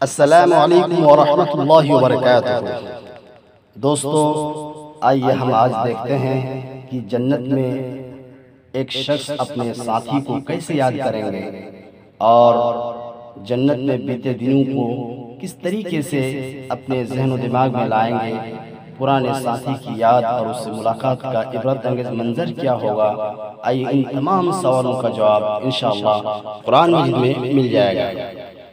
السلام علیکم ورحمۃ اللہ وبرکاتہ۔ دوستو، آئیے ہم آج دیکھتے ہیں کہ جنت میں ایک شخص اپنے ساتھی کو کیسے یاد کریں گے اور جنت میں بیتے دنوں کو کس طریقے سے اپنے ذہن و دماغ میں لائیں گے۔ پرانے ساتھی کی یاد اور اس سے ملاقات کا عبرت انگیز منظر کیا ہوگا۔ آئیے ان تمام سوالوں کا جواب انشاءاللہ قرآن مجید میں مل جائے گا۔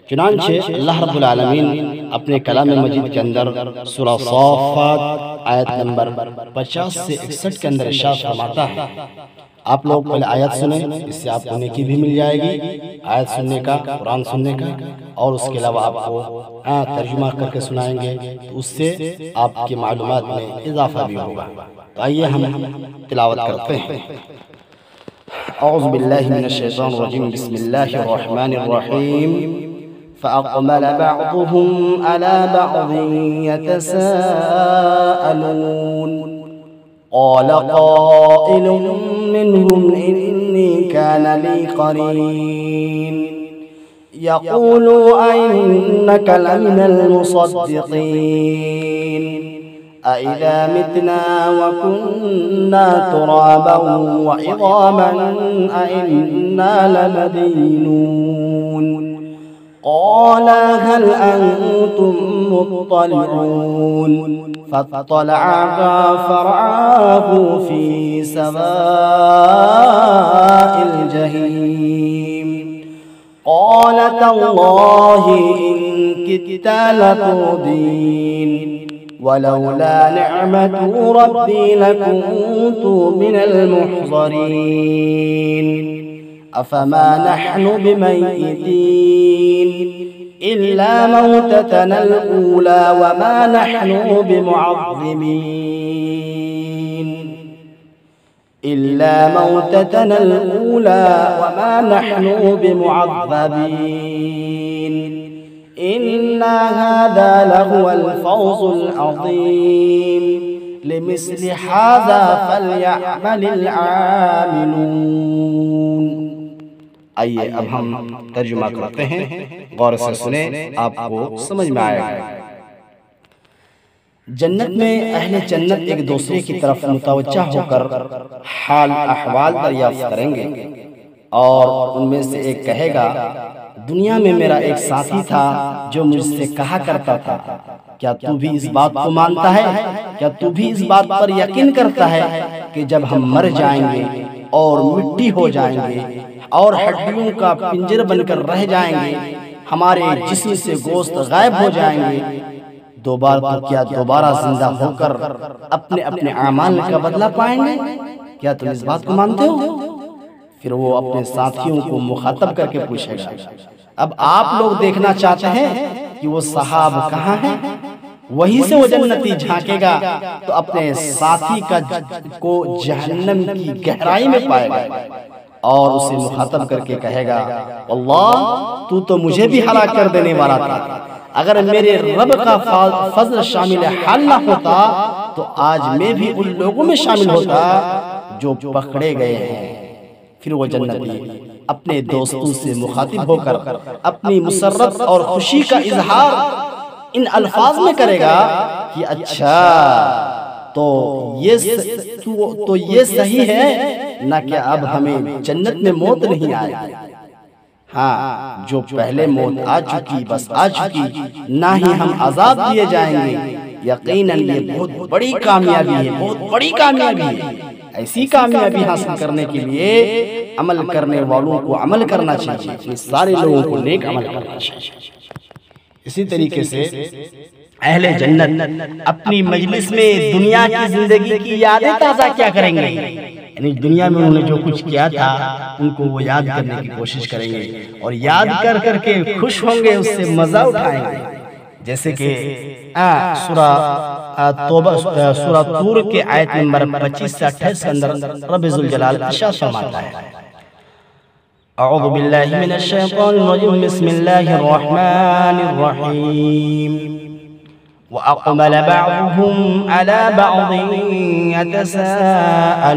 چنانچہ اللہ رب العالمین اپنے کلام مجید کے اندر سورہ صافات آیت نمبر 50 سے 61 کے اندر ارشاد فرماتا ہے۔ آپ لوگ پہلے آیت سنیں، اس سے آپ کو نیکی بھی مل جائے گی، آیت سننے کا، قرآن سننے کا، اور اس کے علاوہ آپ کو ترجمہ کر کے سنائیں گے تو اس سے آپ کی معلومات میں اضافہ بھی ہوگا۔ تو آئیے ہم تلاوت کرتے ہیں۔ اعوذ باللہ من الشیطان الرجیم، بسم اللہ الرحمن الرحیم۔ فأقبل بعضهم على بعض يتساءلون قال قائل منهم إني كان لي قرين يقول أئنك لمن المصدقين أإذا متنا وكنا ترابا وعظاما أئنا لمدينون قال هل أنتم مطلعون فاطلع فرعاه في سواء الجحيم قال تالله إن كدت لتردين ولولا نعمة ربي لكنت من المحضرين أفما نحن بميتين إلا موتتنا الأولى وما نحن بمعذبين إلا موتتنا الأولى وما نحن بمعذبين إن هذا لهو الفوز العظيم لمثل هذا فليعمل العاملون۔ آئیے اب ہم ترجمہ کرتے ہیں، غور سے سنیں، آپ کو سمجھ میں آئے گا۔ جنت میں اہل جنت ایک دوسرے کی طرف متوجہ ہو کر حال احوال دریافت کریں گے، اور ان میں سے ایک کہے گا، دنیا میں میرا ایک ساتھی تھا جو مجھ سے کہا کرتا تھا، کیا تو بھی اس بات کو مانتا ہے؟ کیا تو بھی اس بات پر یقین کرتا ہے کہ جب ہم مر جائیں گے اور مٹی ہو جائیں گے اور ہڈیوں کا پنجر بن کر رہ جائیں گے، ہمارے جسم سے گوشت غائب ہو جائیں گے، کیا دوبارہ زندہ ہو کر اپنے اپنے اعمال کا بدلہ پائیں گے؟ کیا تم اس بات کو مانتے ہو؟ پھر وہ اپنے ساتھیوں کو مخاطب کر کے پوچھے گا، اب آپ لوگ دیکھنا چاہتے ہیں کہ وہ صحاب کہاں ہیں؟ وہیں سے وہ جنتی جھانکے گا تو اپنے ساتھی کو جہنم کی گہرائی میں پائے گا، اور اسے مخاطب کر کے کہے گا، اللہ تو مجھے بھی ہلاک کر دینے والا تھا، اگر میرے رب کا فضل شامل حال نہ ہوتا تو آج میں بھی ان لوگوں میں شامل ہوتا جو پکڑے گئے ہیں۔ پھر وہ جنتی اپنے دوستوں سے مخاطب ہو کر اپنی مسرت اور خوشی کا اظہار ان الفاظ میں کرے گا کہ اچھا تو یہ صحیح ہے نہ کہ اب ہمیں جنت میں موت نہیں آئے گی۔ ہاں، جو پہلے موت آ چکی بس آ چکی، نہ ہی ہم عذاب دیے جائیں گے۔ یقیناً یہ بہت بڑی کامیابی ہے، بہت بڑی کامیابی ہے۔ ایسی کامیابی حاصل کرنے کے لیے عمل کرنے والوں کو عمل کرنا چاہیے، سارے لوگوں کو نیک عمل کرنا چاہیے۔ اسی طریقے سے اہل جنت اپنی مجلس میں دنیا کی زندگی کی یادیں تازہ کیا کریں گے، یعنی دنیا میں انہوں نے جو کچھ کیا تھا ان کو وہ یاد کرنے کی کوشش کریں گے، اور یاد کر کر کے خوش ہوں گے، اس سے مزہ اٹھائیں گے۔ جیسے کہ سورہ طور کے آیت نمبر 25 سے 28 کے اندر رب ذوالجلال ارشاد فرماتا ہے، اعوذ باللہ من الشیطان الرجیم، بسم اللہ الرحمن الرحیم۔ وَأَقْبَلَ بَعْضُهُمْ عَلَى بَعْضٍ يَتَسَاءَلُونَ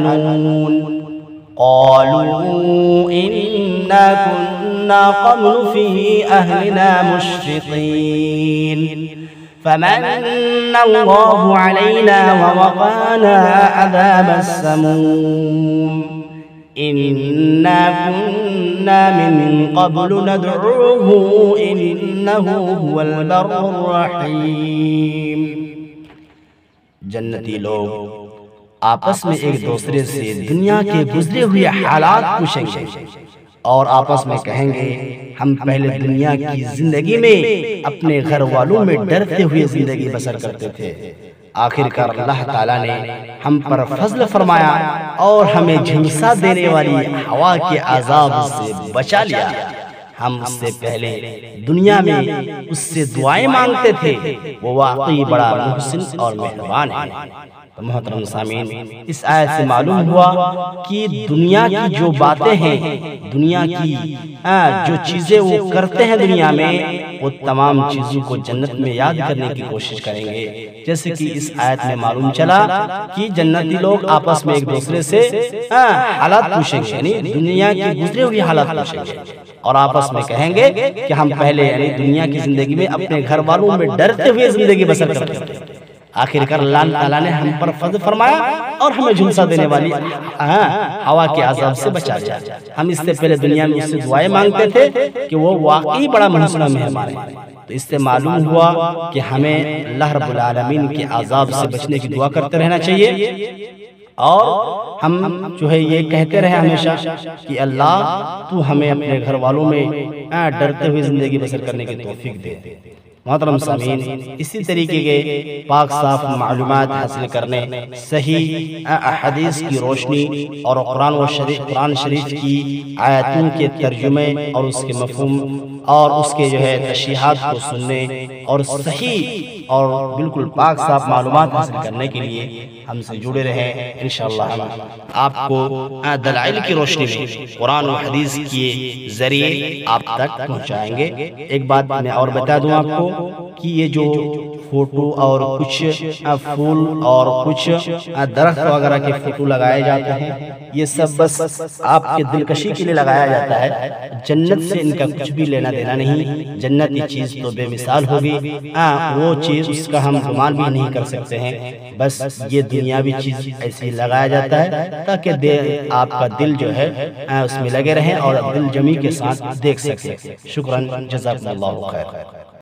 قالوا إنا كنا قبل في أهلنا مشفقين فمن الله علينا ووقانا عذاب السموم إنا كنا من قبل ندعوه إنه هو البر الرحيم۔ جنتی لوگ آپس میں ایک دوسرے سے دنیا کے گزرے ہوئے حالات پوچھیں گے اور آپس میں کہیں گے ہم پہلے دنیا کی زندگی میں اپنے گھر والوں میں ڈرتے ہوئے زندگی بسر کرتے تھے، آخر کار اللہ تعالیٰ نے ہم پر فضل فرمایا اور ہمیں جھنسا دینے والی ہوا کے عذاب سے بچا لیا۔ ہم اس سے پہلے دنیا میں اس سے دعائیں مانگتے تھے، وہ واقعی بڑا محسن اور مہربان ہے۔ محترم سامعین، اس آیت سے معلوم ہوا کہ دنیا کی جو باتیں ہیں، دنیا کی جو چیزیں وہ کرتے ہیں دنیا میں، وہ تمام چیزوں کو جنت میں یاد کرنے کی کوشش کریں گے۔ جیسے کہ اس آیت میں معلوم چلا کہ جنتی لوگ آپس میں ایک دوسرے سے حالات پوچھیں گے، یعنی دنیا کی گزرے ہوئی حالات پوچھیں گے اور آپس میں کہیں گے کہ ہم پہلے یعنی دنیا کی زندگی میں اپنے گھر والوں میں ڈرتے ہوئے زندگی بسر کرتے تھے، آخر کار اللہ تعالیٰ نے ہم پر فضل فرمایا اور ہمیں جھنسا دینے والی ہوا کے عذاب سے بچا لیا۔ ہم اس سے پہلے دنیا میں اس سے دعائیں مانگتے تھے کہ وہ واقعی بڑا محسن و مہربان ہے۔ تو اس سے معلوم ہوا کہ ہمیں اللہ رب العالمین کے عذاب سے بچنے کی دعا کرتے رہنا چاہیے اور ہم جو ہے یہ کہتے رہے ہمیشہ کہ اللہ تو ہمیں اپنے گھر والوں میں ڈرتے ہوئے زندگی بسر کرنے کی توفیق دے۔ محترم سامعین، اسی طریقے کے پاک صاف معلومات حاصل کرنے، صحیح احادیث کی روشنی اور قرآن شریف کی آیاتوں کے ترجمے اور اس کے مفہوم اور اس کے جو ہے تشریحات کو سننے اور صحیح اور بالکل پاک صاف معلومات حاصل کرنے کے لیے ہم سے جڑے رہیں۔ انشاءاللہ ہم آپ کو دلائل کی روشنی میں قرآن و حدیث کے ذریعے آپ تک پہنچائیں گے۔ ایک بات میں اور بتا دوں آپ کو کہ یہ جو فوٹو اور کچھ پھول اور کچھ درخت وغیرہ کے فوٹو لگائے جاتے ہیں، یہ سب بس آپ کے دلکشی کے لیے لگایا جاتا ہے، جنت سے ان کا کچھ بھی لینا دینا نہیں۔ جنتی چیز تو بے مثال ہوگی، وہ چیز اس کا ہم گمان بھی نہیں کر سکتے ہیں، بس یہ دنیاوی چیز ایسی لگایا جاتا ہے تاکہ آپ کا دل جو ہے اس میں لگے رہیں اور دل جمی کے ساتھ دیکھ سکیں۔ شکراً، جزاکم اللہ خیر۔